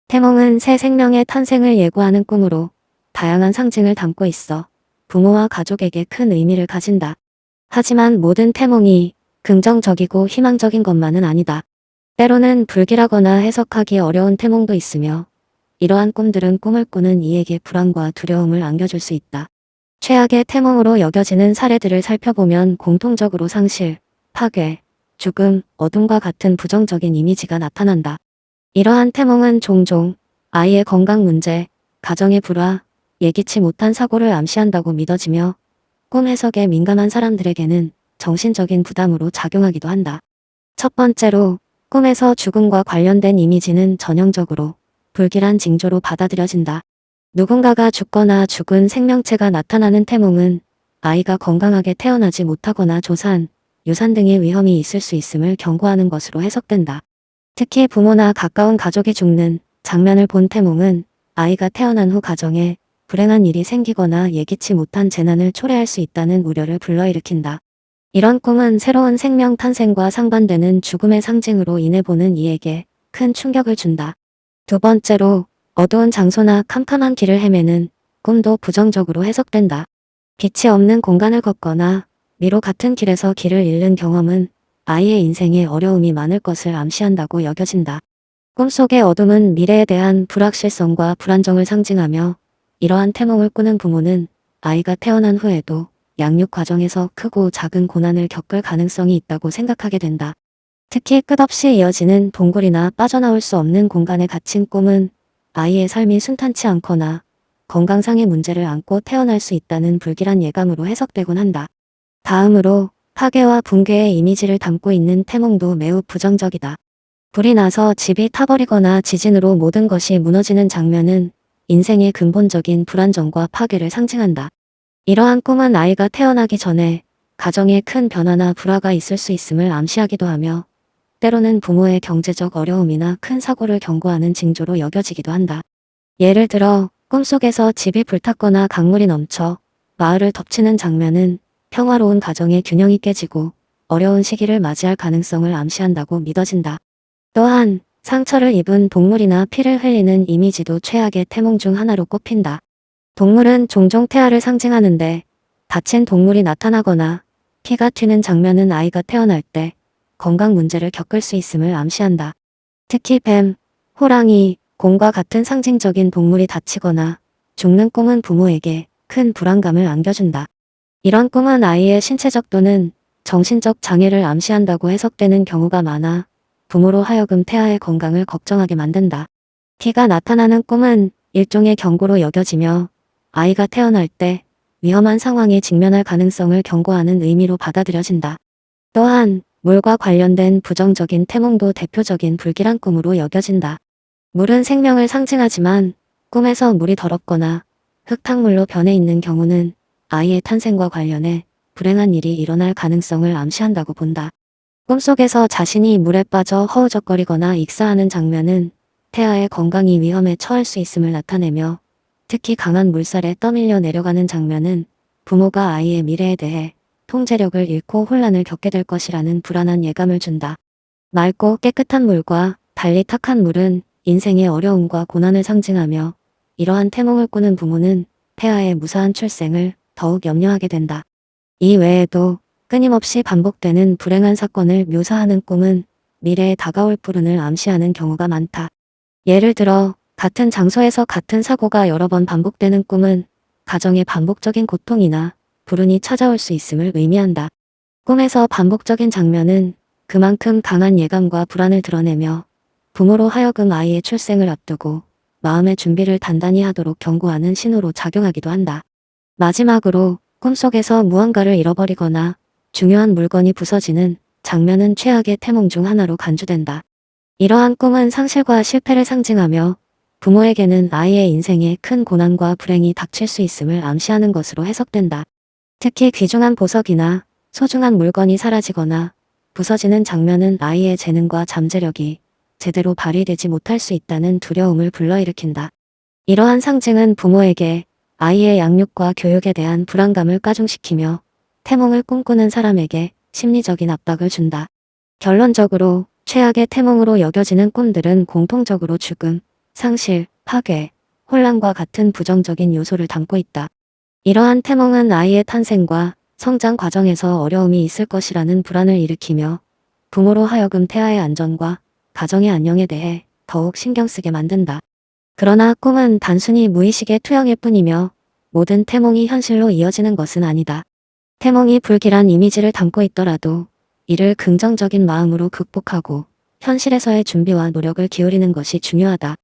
태몽은 새 생명의 탄생을 예고하는 꿈으로 다양한 상징을 담고 있어 부모와 가족에게 큰 의미를 가진다. 하지만 모든 태몽이 긍정적이고 희망적인 것만은 아니다. 때로는 불길하거나 해석하기 어려운 태몽도 있으며 이러한 꿈들은 꿈을 꾸는 이에게 불안과 두려움을 안겨줄 수 있다. 최악의 태몽으로 여겨지는 사례들을 살펴보면 공통적으로 상실, 파괴, 죽음, 어둠과 같은 부정적인 이미지가 나타난다. 이러한 태몽은 종종 아이의 건강 문제, 가정의 불화, 예기치 못한 사고를 암시한다고 믿어지며 꿈 해석에 민감한 사람들에게는 정신적인 부담으로 작용하기도 한다. 첫 번째로, 꿈에서 죽음과 관련된 이미지는 전형적으로 불길한 징조로 받아들여진다. 누군가가 죽거나 죽은 생명체가 나타나는 태몽은 아이가 건강하게 태어나지 못하거나 조산, 유산 등의 위험이 있을 수 있음을 경고하는 것으로 해석된다. 특히 부모나 가까운 가족이 죽는 장면을 본 태몽은 아이가 태어난 후 가정에 불행한 일이 생기거나 예기치 못한 재난을 초래할 수 있다는 우려를 불러일으킨다. 이런 꿈은 새로운 생명 탄생과 상반되는 죽음의 상징으로 인해 보는 이에게 큰 충격을 준다. 두 번째로, 어두운 장소나 캄캄한 길을 헤매는 꿈도 부정적으로 해석된다. 빛이 없는 공간을 걷거나 미로 같은 길에서 길을 잃는 경험은 아이의 인생에 어려움이 많을 것을 암시한다고 여겨진다. 꿈속의 어둠은 미래에 대한 불확실성과 불안정을 상징하며 이러한 태몽을 꾸는 부모는 아이가 태어난 후에도 양육 과정에서 크고 작은 고난을 겪을 가능성이 있다고 생각하게 된다. 특히 끝없이 이어지는 동굴이나 빠져나올 수 없는 공간에 갇힌 꿈은 아이의 삶이 순탄치 않거나 건강상의 문제를 안고 태어날 수 있다는 불길한 예감으로 해석되곤 한다. 다음으로 파괴와 붕괴의 이미지를 담고 있는 태몽도 매우 부정적이다. 불이 나서 집이 타버리거나 지진으로 모든 것이 무너지는 장면은 인생의 근본적인 불안정과 파괴를 상징한다. 이러한 꿈은 아이가 태어나기 전에 가정에 큰 변화나 불화가 있을 수 있음을 암시하기도 하며 때로는 부모의 경제적 어려움이나 큰 사고를 경고하는 징조로 여겨지기도 한다. 예를 들어 꿈속에서 집이 불탔거나 강물이 넘쳐 마을을 덮치는 장면은 평화로운 가정의 균형이 깨지고 어려운 시기를 맞이할 가능성을 암시한다고 믿어진다. 또한 상처를 입은 동물이나 피를 흘리는 이미지도 최악의 태몽 중 하나로 꼽힌다. 동물은 종종 태아를 상징하는데 다친 동물이 나타나거나 피가 튀는 장면은 아이가 태어날 때 건강 문제를 겪을 수 있음을 암시한다. 특히 뱀, 호랑이, 곰과 같은 상징적인 동물이 다치거나 죽는 꿈은 부모에게 큰 불안감을 안겨준다. 이런 꿈은 아이의 신체적 또는 정신적 장애를 암시한다고 해석되는 경우가 많아 부모로 하여금 태아의 건강을 걱정하게 만든다. 피가 나타나는 꿈은 일종의 경고로 여겨지며 아이가 태어날 때 위험한 상황에 직면할 가능성을 경고하는 의미로 받아들여진다. 또한 물과 관련된 부정적인 태몽도 대표적인 불길한 꿈으로 여겨진다. 물은 생명을 상징하지만 꿈에서 물이 더럽거나 흙탕물로 변해 있는 경우는 아이의 탄생과 관련해 불행한 일이 일어날 가능성을 암시한다고 본다. 꿈속에서 자신이 물에 빠져 허우적거리거나 익사하는 장면은 태아의 건강이 위험에 처할 수 있음을 나타내며 특히 강한 물살에 떠밀려 내려가는 장면은 부모가 아이의 미래에 대해 통제력을 잃고 혼란을 겪게 될 것이라는 불안한 예감을 준다. 맑고 깨끗한 물과 달리 탁한 물은 인생의 어려움과 고난을 상징하며 이러한 태몽을 꾸는 부모는 태아의 무사한 출생을 더욱 염려하게 된다. 이 외에도 끊임없이 반복되는 불행한 사건을 묘사하는 꿈은 미래에 다가올 불운을 암시하는 경우가 많다. 예를 들어 같은 장소에서 같은 사고가 여러 번 반복되는 꿈은 가정의 반복적인 고통이나 불운이 찾아올 수 있음을 의미한다. 꿈에서 반복적인 장면은 그만큼 강한 예감과 불안을 드러내며 부모로 하여금 아이의 출생을 앞두고 마음의 준비를 단단히 하도록 경고하는 신호로 작용하기도 한다. 마지막으로 꿈속에서 무언가를 잃어버리거나 중요한 물건이 부서지는 장면은 최악의 태몽 중 하나로 간주된다. 이러한 꿈은 상실과 실패를 상징하며 부모에게는 아이의 인생에 큰 고난과 불행이 닥칠 수 있음을 암시하는 것으로 해석된다. 특히 귀중한 보석이나 소중한 물건이 사라지거나 부서지는 장면은 아이의 재능과 잠재력이 제대로 발휘되지 못할 수 있다는 두려움을 불러일으킨다. 이러한 상징은 부모에게 아이의 양육과 교육에 대한 불안감을 가중시키며 태몽을 꿈꾸는 사람에게 심리적인 압박을 준다. 결론적으로 최악의 태몽으로 여겨지는 꿈들은 공통적으로 죽음, 상실, 파괴, 혼란과 같은 부정적인 요소를 담고 있다. 이러한 태몽은 아이의 탄생과 성장 과정에서 어려움이 있을 것이라는 불안을 일으키며 부모로 하여금 태아의 안전과 가정의 안녕에 대해 더욱 신경 쓰게 만든다. 그러나 꿈은 단순히 무의식의 투영일 뿐이며 모든 태몽이 현실로 이어지는 것은 아니다. 태몽이 불길한 이미지를 담고 있더라도 이를 긍정적인 마음으로 극복하고 현실에서의 준비와 노력을 기울이는 것이 중요하다.